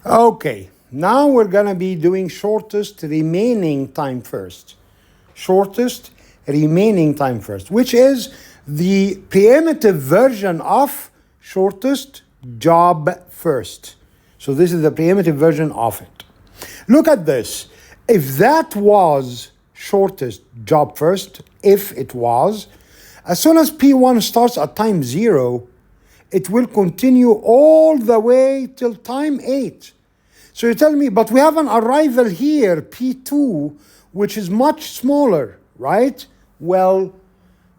Okay, now we're going to be doing shortest remaining time first. Shortest remaining time first, which is the primitive version of shortest job first. So this is the primitive version of it. Look at this. If that was shortest job first, if it was, as soon as P1 starts at time 0, it will continue all the way till time 8. So you tell me, but we have an arrival here, P2, which is much smaller, right? Well,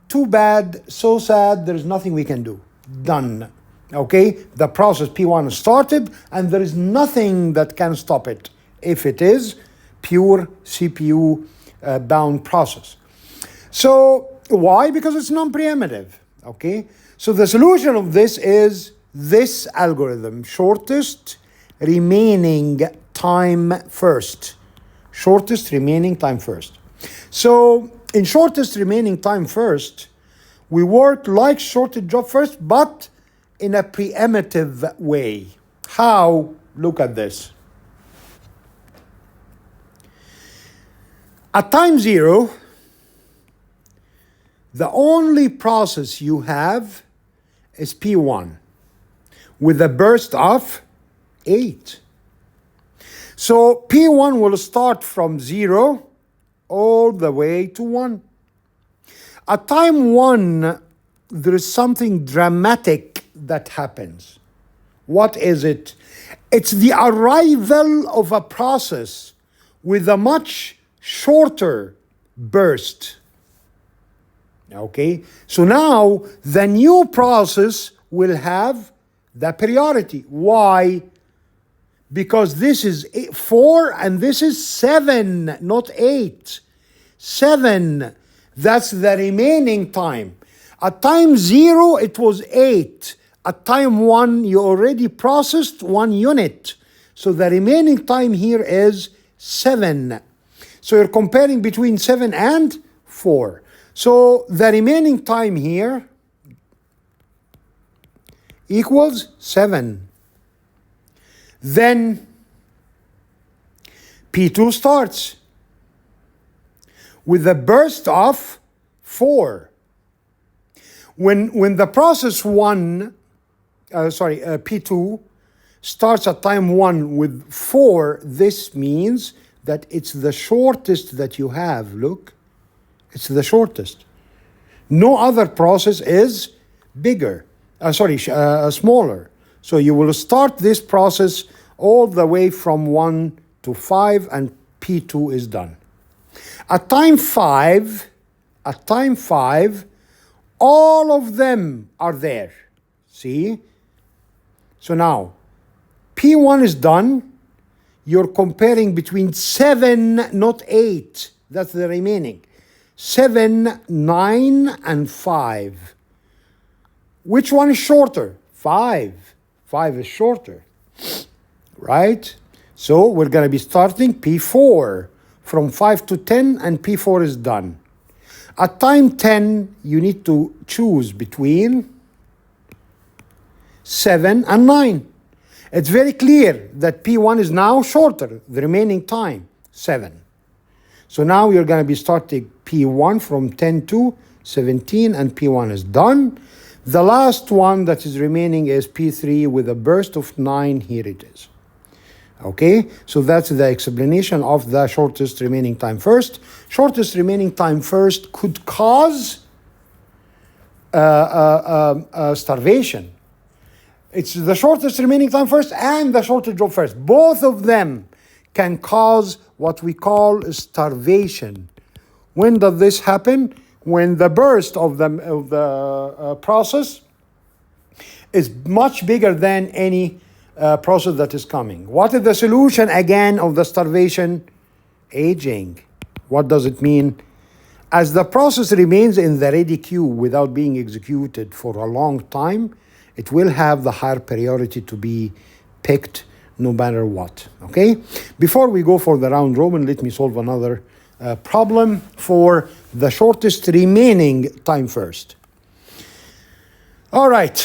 too bad, so sad, there's nothing we can do. Done. Okay? The process P1 started, and there is nothing that can stop it if it is pure CPU bound process. So why? Because it's non-preemptive. Okay? So the solution of this is this algorithm, shortest remaining time first. Shortest remaining time first. So in shortest remaining time first, we work like shortest job first, but in a preemptive way. How? Look at this. At time 0, the only process you have is P1 with a burst of 8. So P1 will start from 0 all the way to 1. At time 1, there is something dramatic that happens. What is it? It's the arrival of a process with a much shorter burst. Okay, so now the new process will have the priority. Why? Because this is 4 and this is 7, not 8. 7, that's the remaining time. At time 0, it was 8. At time 1, you already processed 1 unit. So the remaining time here is 7. So you're comparing between 7 and 4. So the remaining time here equals 7. Then P2 starts with a burst of 4. When the process P2 starts at time 1 with 4, this means that it's the shortest that you have. Look, it's the shortest. No other process is bigger, smaller. So you will start this process all the way from 1 to 5 and P2 is done. At time 5, all of them are there. See? So now, P1 is done. You're comparing between 7, not 8. That's the remaining. 7, 9, and 5. Which one is shorter? 5. 5 is shorter. Right? So we're going to be starting P4 from 5 to 10, and P4 is done. At time 10, you need to choose between 7 and 9. It's very clear that P1 is now shorter, the remaining time, 7. So now you're going to be starting P1 from 10 to 17, and P1 is done. The last one that is remaining is P3 with a burst of 9. Here it is. Okay, so that's the explanation of the shortest remaining time first. Shortest remaining time first could cause starvation. It's the shortest remaining time first and the shortest job first. Both of them can cause what we call starvation. When does this happen? When the burst of the process is much bigger than any process that is coming. What is the solution again of the starvation? Aging. What does it mean? As the process remains in the ready queue without being executed for a long time, it will have the higher priority to be picked no matter what. Okay? Before we go for the round robin, let me solve another problem for the shortest remaining time first. All right.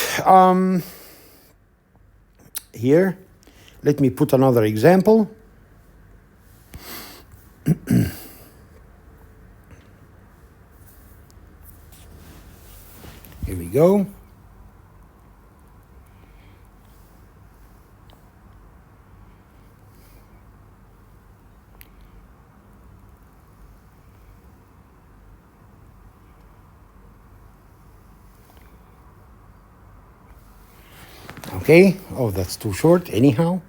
Here, Let me put another example. Here we go. Okay, oh, that's too short anyhow.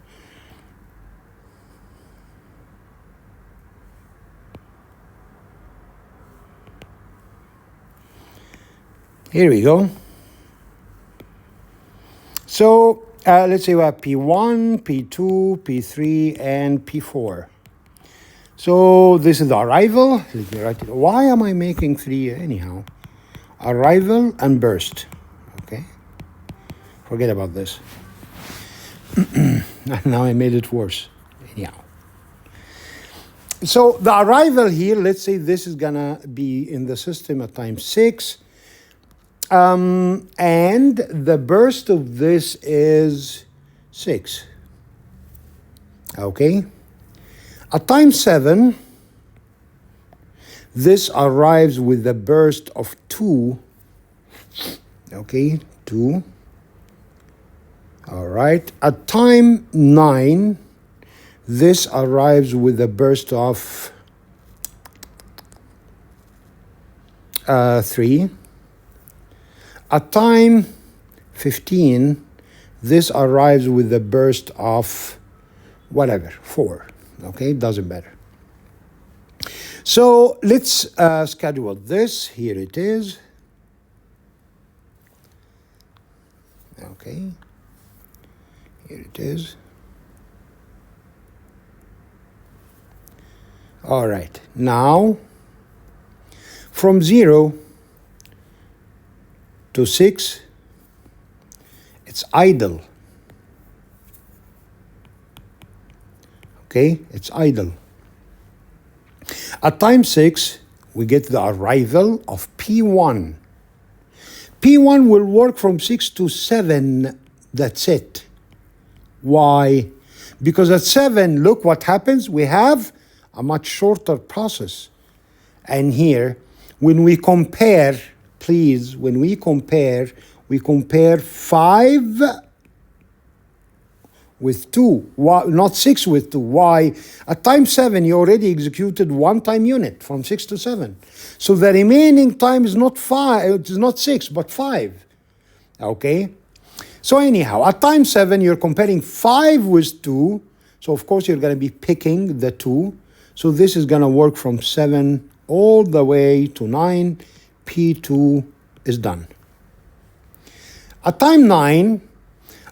Here we go. So let's say we have P1, P2, P3, and P4. So this is the arrival. Let me write it. Why am I making 3 anyhow? Arrival and burst. Okay. Forget about this. Now I made it worse. Anyhow. So the arrival here, let's say this is gonna be in the system at time 6. And the burst of this is 6. Okay. At time 7, this arrives with a burst of 2. Okay, 2. All right. At time 9, this arrives with a burst of 3. At time 15, this arrives with a burst of whatever, 4. Okay, doesn't matter. So let's schedule this. Here it is. Okay, here it is. All right, now from 0 to 6, it's idle. Okay, it's idle. At time 6, we get the arrival of P1. P1 will work from 6 to 7, that's it. Why? Because at 7, look what happens, we have a much shorter process. And here, when we compare, please, when we compare 5 with 2, why, not 6 with 2. Why? At time 7, you already executed one time unit from 6 to 7. So the remaining time is not 5, it's not 6, but 5. Okay? So anyhow, at time 7, you're comparing 5 with 2. So of course, you're going to be picking the 2. So this is going to work from 7 all the way to 9. P2 is done. At time 9,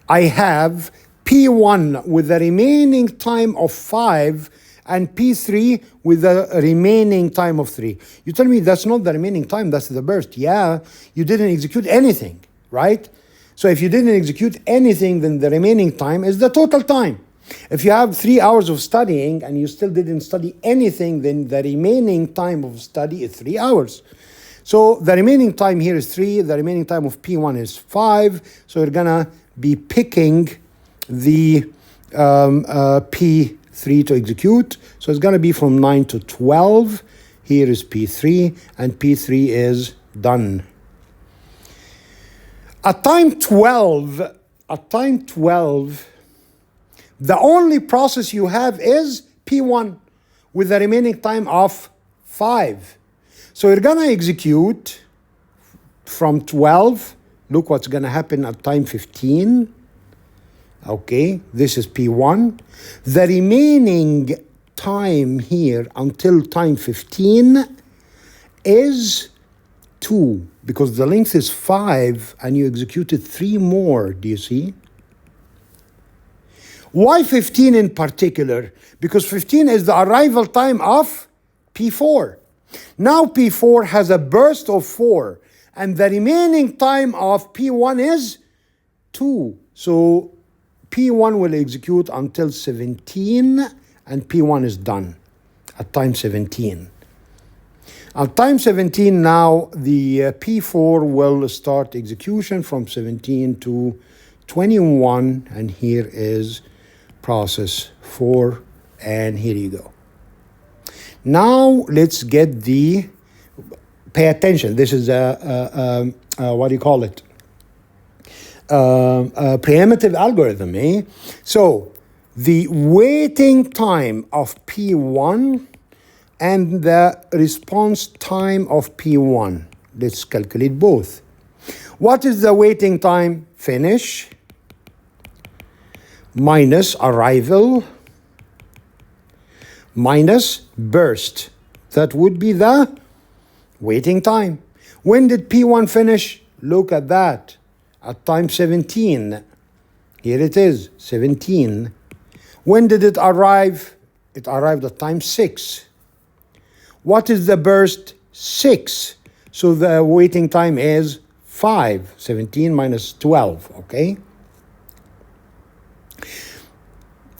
I have P1 with the remaining time of 5 and P3 with the remaining time of 3. You tell me that's not the remaining time, that's the burst. Yeah, you didn't execute anything, right? So if you didn't execute anything, then the remaining time is the total time. If you have 3 hours of studying and you still didn't study anything, then the remaining time of study is 3 hours. So the remaining time here is 3, the remaining time of P1 is 5, so you're gonna be picking the P3 to execute. So it's gonna be from 9 to 12. Here is P3, and P3 is done. At time 12, the only process you have is P1 with the remaining time of 5. So we're going to execute from 12. Look what's going to happen at time 15. Okay, this is P1. The remaining time here until time 15 is 2, because the length is 5 and you executed 3 more. Do you see? Why 15 in particular? Because 15 is the arrival time of P4. Now P4 has a burst of 4, and the remaining time of P1 is 2. So P1 will execute until 17, and P1 is done at time 17. At time 17 now, the P4 will start execution from 17 to 21, and here is process 4, and here you go. Now let's get the, pay attention, this is what do you call it? A preemptive algorithm, eh? So the waiting time of P1 and the response time of P1. Let's calculate both. What is the waiting time? Finish minus arrival minus burst. That would be the waiting time. When did P1 finish? Look at that. At time 17. Here it is, 17. When did it arrive? It arrived at time 6. What is the burst? 6. So the waiting time is 5. 17 minus 12, okay?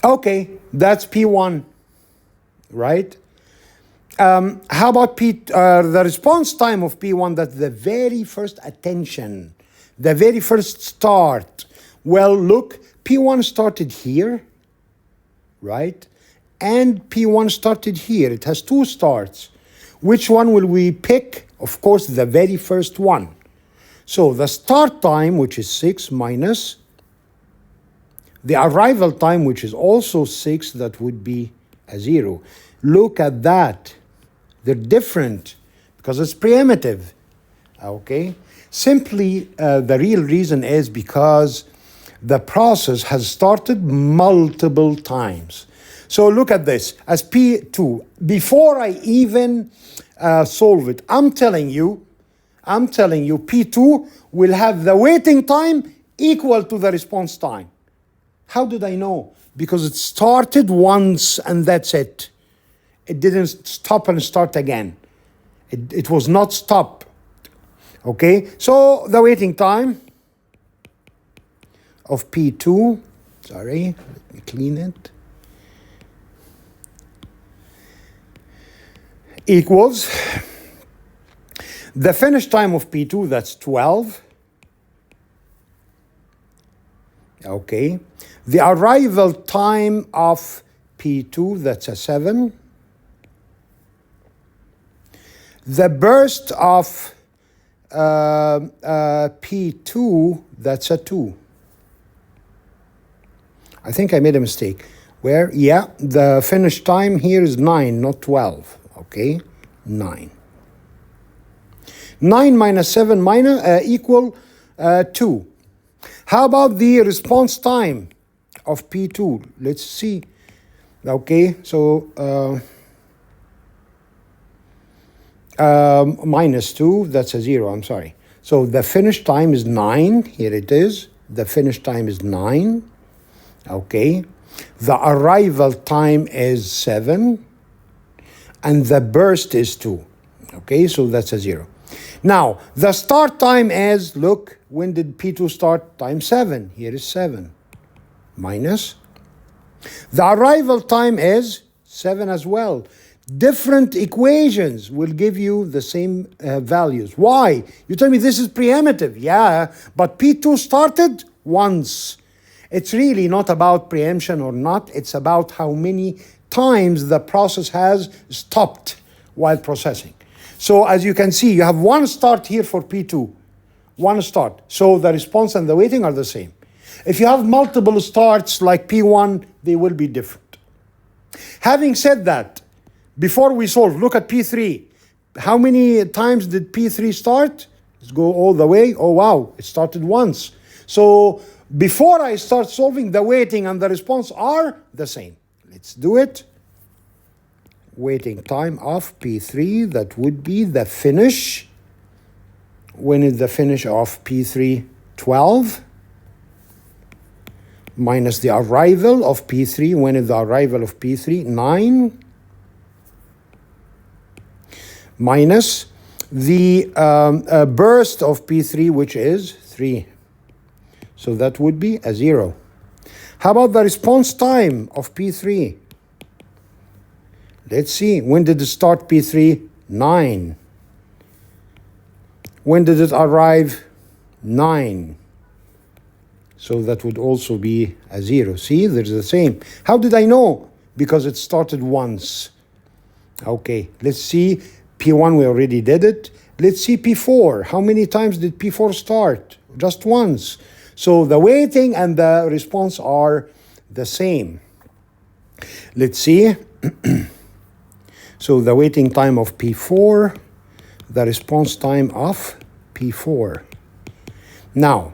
Okay, that's P1, right? How about the response time of P1? That's the very first attention, the very first start. Well, look, P1 started here, right? And P1 started here. It has 2 starts. Which one will we pick? Of course, the very first one. So the start time, which is 6, minus the arrival time, which is also 6, that would be a 0. Look at that. They're different because it's preemptive. Okay? Simply, the real reason is because the process has started multiple times. So look at this as P2. Before I even solve it, I'm telling you, P2 will have the waiting time equal to the response time. How did I know? Because it started once and that's it. It didn't stop and start again. It was not stop. Okay, so the waiting time of P2, sorry, let me clean it, equals the finish time of P2, that's 12. Okay, the arrival time of P2, that's a 7. The burst of P2, that's a 2. I think I made a mistake. Where? Yeah, the finish time here is 9, not 12. Okay, 9. 9 minus 7 equal 2. How about the response time of P2? Let's see. Okay, so minus 2, that's a 0, I'm sorry. So the finish time is 9, here it is. The finish time is 9, okay. The arrival time is 7, and the burst is 2, okay, so that's a 0. Now, the start time is, look, when did P2 start? Time 7, here is 7, minus. The arrival time is 7 as well. Different equations will give you the same values. Why? You tell me this is preemptive. Yeah, but P2 started once. It's really not about preemption or not. It's about how many times the process has stopped while processing. So as you can see, you have one start here for P2. One start. So the response and the waiting are the same. If you have multiple starts like P1, they will be different. Having said that, before we solve, look at P3. How many times did P3 start? Let's go all the way. Oh, wow, it started once. So before I start solving, the waiting and the response are the same. Let's do it. Waiting time of P3, that would be the finish. When is the finish of P3? 12. Minus the arrival of P3. When is the arrival of P3? 9. Minus the burst of P3, which is 3. So that would be a 0. How about the response time of P3? Let's see. When did it start P3? 9. When did it arrive? 9. So that would also be a 0. See, there's the same. How did I know? Because it started once. Okay, let's see. P1, we already did it. Let's see P4. How many times did P4 start? Just once. So the waiting and the response are the same. Let's see. So the waiting time of P4, the response time of P4. Now,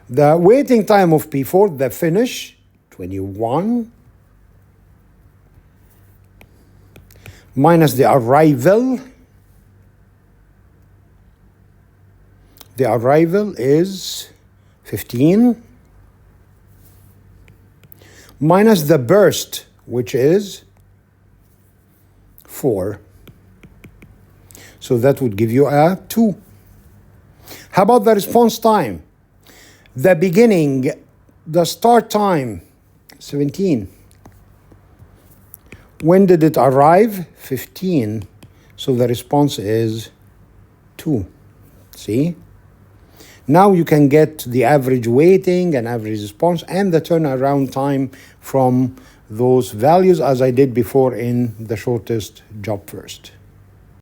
the waiting time of P4, the finish, 21, minus the arrival. The arrival is 15, minus the burst, which is 4. So that would give you a 2. How about the response time? The beginning, the start time, 17. When did it arrive? 15. So the response is 2. See? Now you can get the average waiting and average response and the turnaround time from those values as I did before in the shortest job first.